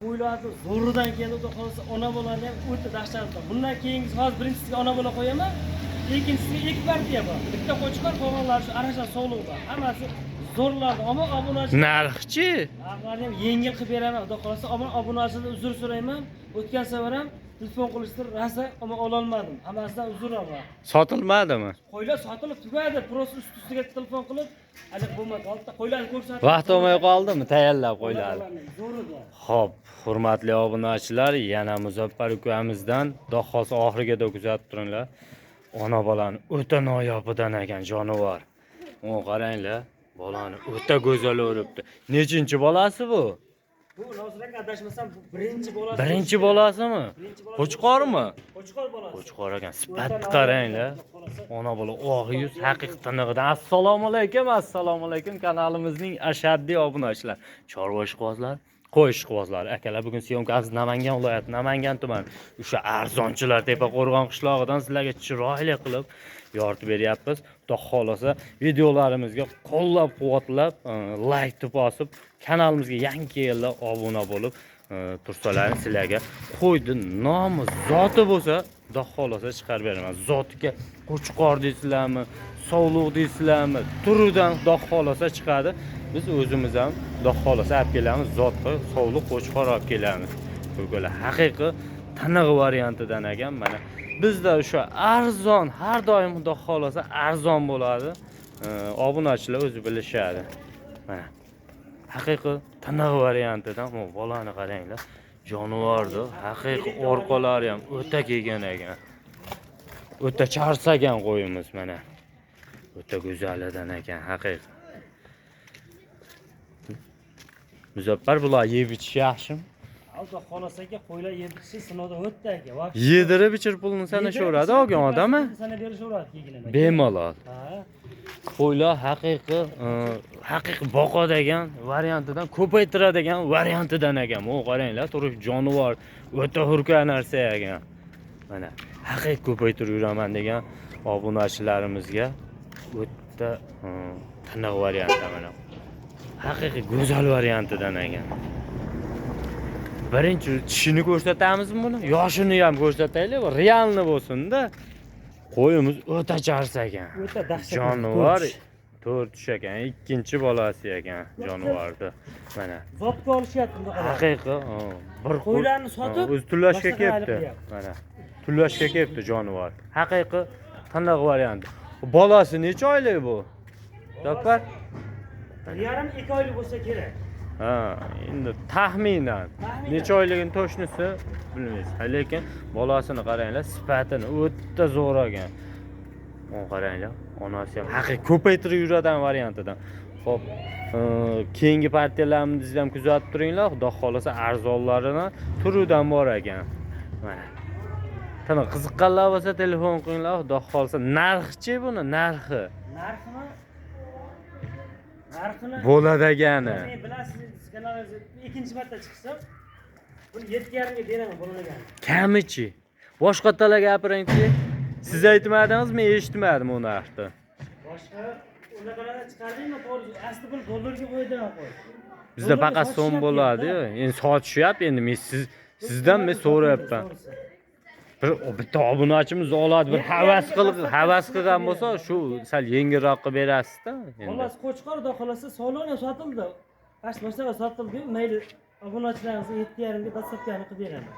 O'yladi, zo'ridan keldi, xudo xolasa ona bolani ham o'ta dahshatli. Bundan keyingi hozir birinchisiga ona bola qo'yaman, ikkinchisiga ikki partiya bor. Bitta qo'chqor qolganlar shu arasha sog'liqda. Hammasi zo'rladi. Ammo obunachi narxchi? narxlarni ham yengil qilib beraman, xudo xolasa. Ammo obunachidan uzr so'rayman. O'tgan safar ham telefon qilishdi, rasa ammo ololmadim. Hammasidan uzr so'raman. Sotilmadimi? Qo'ylar sotilib tugadi, prosta ust-ustiga telefon qilib, hali bo'lmadi. Oltita qo'ylarni ko'rsatib. Vaqt olmay qoldimi? Tayyorlab qo'yiladi. Zo'rida. Xo'p, hurmatli obunachilar, yana Muzaffar ukamizdan Dohos oxirigacha kuzatib turinglar. Ona bolani o'ta noyobidan ekan jonivor. O qaranglar, bolani o'ta go'zal o'ribdi. Nechinchi bolasi bu? Bu hozirga adashmasam bu birinchi bolasi. Birinchi bolasimi? Qo'chqormi? Qo'chqor bolasi. Qo'chqor ekan. Sifatni qaranglar. Ona bola oq yuz, haqiqatdan. Assalomu alaykum, assalomu alaykum kanalimizning ashaddiy obunachilar. Chorva ishqibozlar, qo'y ishqibozlar. Akalar, bugun syomkamiz Namangan viloyati, Namangan tumani. O'sha arzonchilar Tepaqo'rg'on qishlog'idan sizlarga chiroyli qilib yoritib beryapmiz. Xudo xolasa videolarimizga qo'llab-quvvatlab, like bosib, kanalimizga yangi kelganlar obuna bo'lib tursalar sizlarga qo'ydi nomi, zoti bo'lsa, xudo xolasa chiqarib beraman. Zotiga qo'chqor deysizlarmi, sovluq deysizlarmi, turidan xudo xolasa chiqadi. Biz o'zimiz ham xudo xolasa olib kelamiz, zotga sovluq qo'chqor olib kelamiz. Ko'klar haqiqiy tiniq variantidan ekan. Mana bizda o'sha arzon, har doim xudo xolasa arzon bo'ladi. Obunachilar o'zi bilishadi. Mana haqiqiy tiniq variantidan bu bolani qaranglar. Jonivordi, haqiqiy orqalari ham o'ta kelgan ekan. O'ta charsagan qo'yimiz mana. O'ta go'zalidan ekan, haqiqiy. Muzaffar bular yeb ichish yaxshimi? Xudo xolasaga qo'ylar yeb ichish sinovdan o'tdi aka. Yedirib ichirib pulni sanashaveradi olgan odammi? Sana berishaveradi keyin. Bemalol. Ha. Qo'ylar haqiqiy boqa degan variantidan ko'paytiradigan variantidan ekan. Bu qaranglar, turib jonivor o'ta hurkar narsa ekan. Mana haqiqiy ko'paytirib yuraman degan obunachilarimizga o'ta tiniq variantda mana. Haqiqiy go'zal variantidan ekan. Birinchi tishini ko'rsatamizmi buni? Yoshini ham ko'rsataylik, realni bo'lsin-da. Qo'yimiz o'ta charsagan. O'ta dahshatli. Jonivor 4 tush ekan, ikkinchi bolasi ekan jonivorda. Mana Zotga olishyapti bunda qarang. haqiqiy bir Qo'ylarni sotib, o'zi tullashga boshqa ketdi. qilyapti. Mana tullashga ketdi jonivor. Haqiqiy tiniq variant. Bolasi necha oylik bu? Muzaffar? 1,5-2 oylik bo'lsa kerak. Ha, endi taxminan necha oyligini to'shnisi bilmaysiz. Lekin bolasini qaranglar, sifatini o'ta zo'r ekan. O'n qaranglar, onasi ham haqiqiy ko'paytirib yuradigan variantidan. Xo'p, keyingi partiyalarimizni ham kuzatib turinglar. Xudo xolasa arzonlarini turidan bor ekan. Mana. Tamam, qiziqqanlar bo'lsa telefon qilinglar. Xudo xolasa narxchi buni, narxi. Narxini Bo'ladagani. Men bilasiz, kanalingizga ikkinchi marta chiqsa, buni 7,5 ga beraman bo'ladigani. Kamichi. Boshqalar gapiringchi. Siz aytmadingiz, men eshitmadim u narxni. Boshqa unaqa chiqardingmi? To'g'ri, asli pul dollarga qo'ydilar qo'y. Bizda faqat so'm bo'ladi-yu. Endi sotishyapti, endi men sizdan men so'rayapman. Bitta obunachimiz oladi, bir havas qilgan bo'lsa, shu sal yengilroq qilib berasiz-da. Xullas qo'chqor xudo xolasa sog'lom sotildi. Boshqa sotildi, mayli obunachilarimizga 7,5 ga dastlabkini qilib beraman.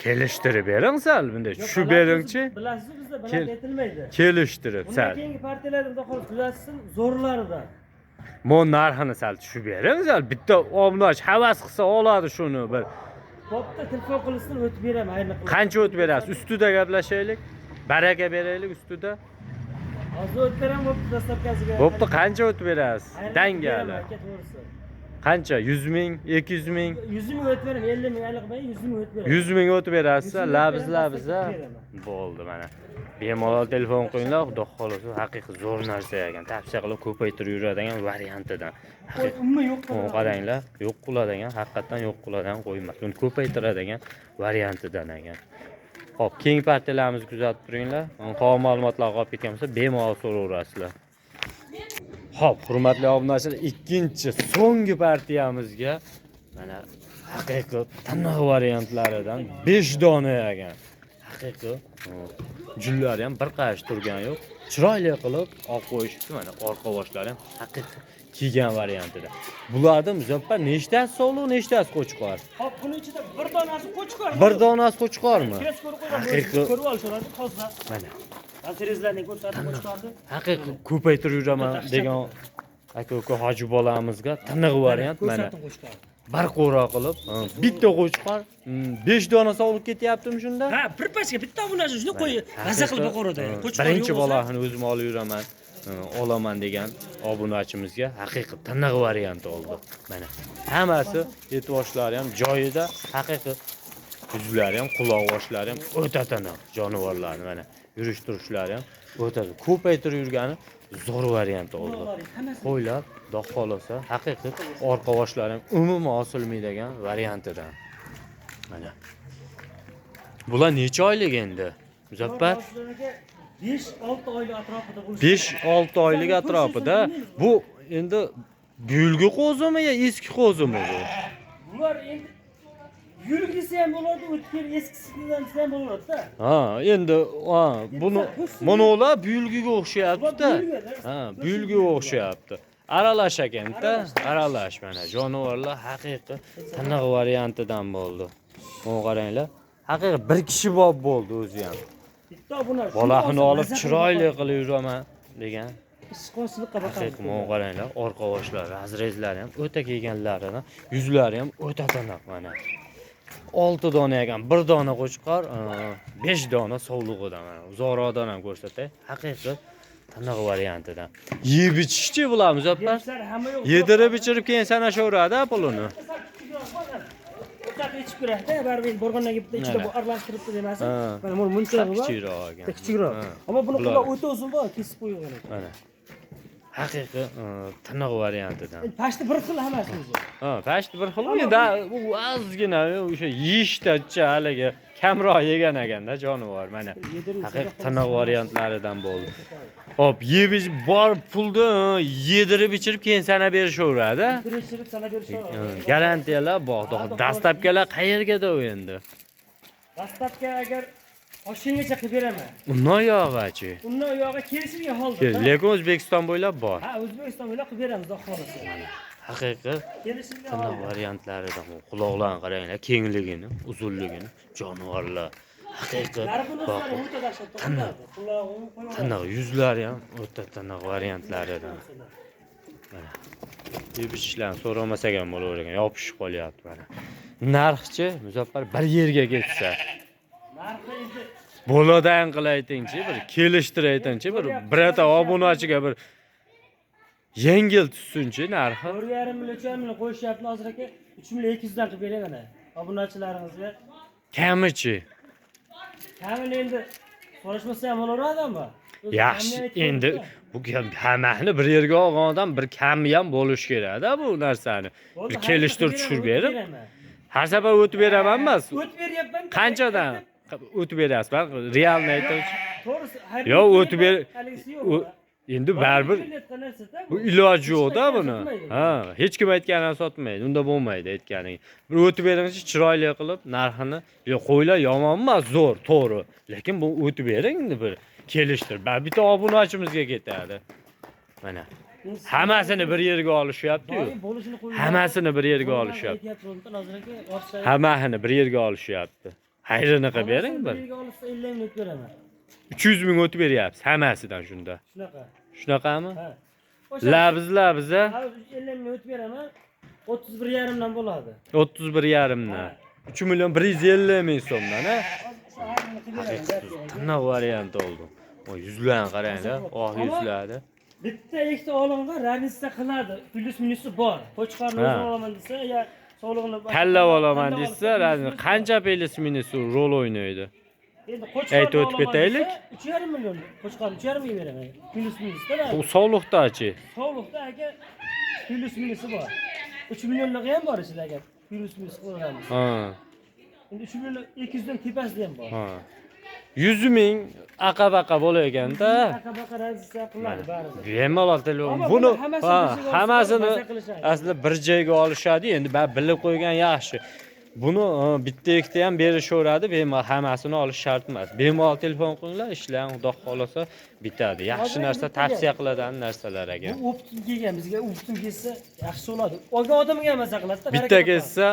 Kelishtirib bering sal, bunda shu beringchi. Bilasiz, bizda baland aytilmaydi. Kelishtirib sal. Bundan keyingi partiyalarni xudo xolasa kuzatsin, zo'rlarida. Mo narxini sal tushib bering sal. Bitta obunach havas qilsa oladi shuni bir. Bo'pti, telefon qilishsin, o'tib beraman, ayni qilib. Qancha o'tib berasiz? Ustida gaplashaylik. Baraka beraylik ustida. Hozir o'tib beraman, bo'pti, dastlabkasiga. Bo'pti, qancha o'tib berasiz? Dangali. Qancha? 100 ming, 200 ming? 100 ming o'tib beraman, 50 ming aniq emas, 100 ming o'tib beraman. 100 ming o'tib berasiz, labz. Bo'ldi mana. Bemalol telefon qo'yinglar, xudo xolasa haqiqiy zo'r narsa ekan. Tavsiya qilib ko'paytirib yuradigan variantidan. Umuman yo'q qiladi. Qaranglar, yo'q qiladigan, haqiqatan yo'q qiladigan qo'ymas. Uni ko'paytiradigan variantidan ekan. Xo'p, keyingi partiyalarimizni kuzatib turinglar. Qolgan ma'lumotlar qolib ketgan bo'lsa, bemalol so'raverasizlar. Xo'p, hurmatli obunachilar, ikkinchi so'nggi partiyamizga mana haqiqiy tiniq variantlaridan 5 dona ekan. Haqiqiy. Jullari ham bir qarsh turgani yo'q. Chiroyli qilib olib qo'yishibdi mana orqa boshlari ham haqiqiy kiygan variantida. Bularda Muzaffar nechtasi sog'liq, nechtasi qo'chqor? Hop, buning ichida bir donasi qo'chqor. Bir donasi qo'chqormi? Haqiqiy. Ko'rib olishadi hozir. Mana. Asirizlarning ko'rsatib qo'chqordi. Haqiqiy ko'paytirib yuraman degan aka hoji bolamizga tiniq variant mana. Bir qo'ra qilib, bitta qo'chqor 5 dona sog'liq ketyaptimi shunda? Ha, bir pachka bitta bunasi shuni qo'y. Maza qilib boqoradi. Birinchi bolasini o'zim olib yuraman. Olaman degan obunachimizga haqiqiy tiniq variant oldi. Mana hammasi e'tiborlari ham joyida, haqiqiy yuzlari ham, quloq oshlari ham o'ta tiniq jonivorlarni mana yurish turishlari ham o'ta ko'paytirib yurgani zo'r variant oldi. Qo'ylar doq qolsa, haqiqiy orqa boshlari ham umuman osilmaydigan variantidan. Mana bular necha oylik endi? Muzaffar 5-6 oylik atrofida bo'lishi. 5-6 oylik atrofida. Bu endi bulgi qo'zimi yo eski qo'zimi bu? Bular endi yulgisi ham bo'ladi, o'tkir eskisidan ham bo'ladi-da. Ha, endi buni ular bulgiga o'xshayapti-da. Ha, bulgiga o'xshayapti. Aralash ekan-da, aralash mana jonivorlar haqiqiy tiniq variantidan bo'ldi. Mana qaranglar, haqiqiy bir kishi bob bo'ldi o'zi ham. Bitta bular. Bolani olib chiroyli qilib yuraman degan. Ishqonchilikqa boqadi. Mana qaranglar, orqa boshlari, azrezlari ham o'ta kelganlaridan, yuzlari ham o'ta tiniq mana. 6 dona ekan, 1 dona qo'chqor, 5 dona sovlig'idan mana. Uzoqroqdan ham ko'rsatay. Haqiqiy tiniq variantidan. Yeb ichishchi bular Muzaffar. Yedirib ichirib keyin sanashaveradi pulini. O'taq ichib ko'radi, baribir borgandan keyin bitta ichida bu aralashtiribdi demasin. Mana bu muncha bor. Kichikroq ekan. Kichikroq. Ammo buni quloq o'ta uzun bor, kesib qo'ygan ekan. Mana. Haqiqiy tiniq variantidan. Pashti bir xil hammasi o'zi. Ha, pashti bir xil. Unda u ozgina o'sha yeyishdacha haligi kamroq yegan ekanda jonivor mana. Haqiqiy tiniq variantlaridan bo'ldi. Hop, yeb bor pulni yedirib ichirib keyin sana berishaveradi. Yedirib sana berishaveradi. Garantiyalar bor. Dastlabkilar qayerga-da u endi? Dastlabki agar oshingacha qilib beraman. Undan yog'achi. Undan yog'i kelishilgan holda. Lekin O'zbekiston bo'ylab bor. Ha, O'zbekiston bo'ylab qilib beramiz, xudo xolasa. Haqiqiy Kelishilgan tiniq variantlaridan quloqlarni qaranglar, kengligini, uzunligini, jonivorlar. Haqiqiy tiniq yuzlari ham o'ta tiniq variantlaridan. Mana yeb-ichishlarni so'ramasak ham bo'lavergan, yopishib qolyapti mana. Narxchi Muzaffar bir yerga ketsa. Narxi endi Boladan qilib aytingchi, bir kelishtirib aytingchi, birata obunachiga bir yengil tushsunchi narxi. 4,5 million, 3 million qo'yishyapti hozir aka. 3 million 200 dan qilib beraman mana. Obunachilaringizga. Kamichi. Kamini endi so'rashmasa ham bo'laveradimi? Yaxshi, endi bu hammani bir yerga olgan odam bir kami ham bo'lish kerak-da bu narsani. Bir kelishtirib tushirib berib. Har safar o'tib beraman emas. O'tib beryapman. Qanchadan o'tib berasiz? Ben realni aytaychi. To'g'risi, Yo, o'tib ber. Endi baribir bu iloji yo'q-da buni. Ha, hech kim aytganini sotmaydi. Unda bo'lmaydi aytganing. Bir o'tib beringchi chiroyli qilib narxini. Yo, qo'ylar yomon emas, zo'r, to'g'ri. Lekin bu o'tib bering bir kelishtir. Bitta obunachimizga ketadi. Mana. Hammasini bir yerga olishyapti-yu. Hammasini bir yerga olishyapti. Hammasini bir yerga olishyapti. Hayrini qilib bering bir. 50 minut beraman. 300 ming o'tib beryapsiz hammasidan shunda. Shunaqa. Shunaqami? Ha. Labz. 50 minut o'tib beraman. 31,5 dan bo'ladi. 31,5 dan. 3 million 150 ming so'mdan, ha? Qanday variant oldu? O yuzlarni qaranglar, oq yuzlari. Bitta ikkita olimga radissa qiladi. Plus minusi bor. Qo'chqorni o'zim olaman desa, ya sog'lig'ini tanlab olaman desa, qancha plus minusi rol o'ynaydi? Endi qo'chqorni aytib o'tib ketaylik. 3,5 million. Qo'chqorni 3,5 ming beraman. Plus minusda. U sog'liqdachi? Sog'liqda aka plus minusi bor. 3 millionlik ham bor ichida aka. Plus minus qo'yamiz. Ha. Endi 3 million 200 dan tepasida ham bor. Ha. 100 ming aqa-baqa bo'layotganda Aqabaqa razisiya qiladi baribir. bemalol telefon. Ammo Buni buni hammasini hammasini maza qilishadi. aslida bir joyga olishadi. Endi bilib qo'ygan yaxshi. Buni bitta ikkita ham berishaveradi, bemalol hammasini olish shart emas. Bemalol telefon qilinglar, ishlang, xudo xolasa bitadi. Yaxshi narsa tavsiya qiladigan narsalar ekan. Bu optim kelgan, bizga optim kelsa yaxshi bo'ladi. Olgan odamga maza qiladi-da. Bitta kelsa,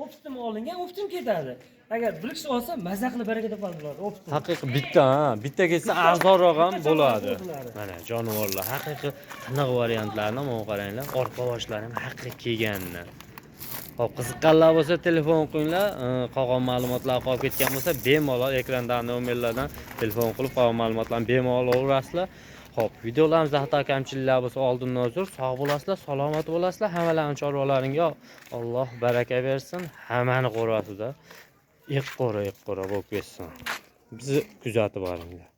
optim olingan, optim ketadi. Agar bir kishi olsa maza qilib baraka topadi bular. Optim. haqiqiy bitta kelsa arzonroq ham bo'ladi. Mana jonivorlar haqiqiy aniq variantlarni mana qaranglar, orqa boshlari ham haqiqiy kelganini. Hop, qiziqqanlar bo'lsa telefon qilinglar, qolgan ma'lumotlar qolib ketgan bo'lsa bemalol ekrandagi nomerlardan telefon qilib qolgan ma'lumotlarni bemalol olasizlar. Hop, videolarimizda xato kamchiliklar bo'lsa oldindan uzr, sog' bo'lasizlar, salomat bo'lasizlar. Hammalarning chorvalaringga Alloh baraka bersin. Hammani qo'rasida iq qo'ra bo'lib ketsin. Bizni kuzatib boringlar.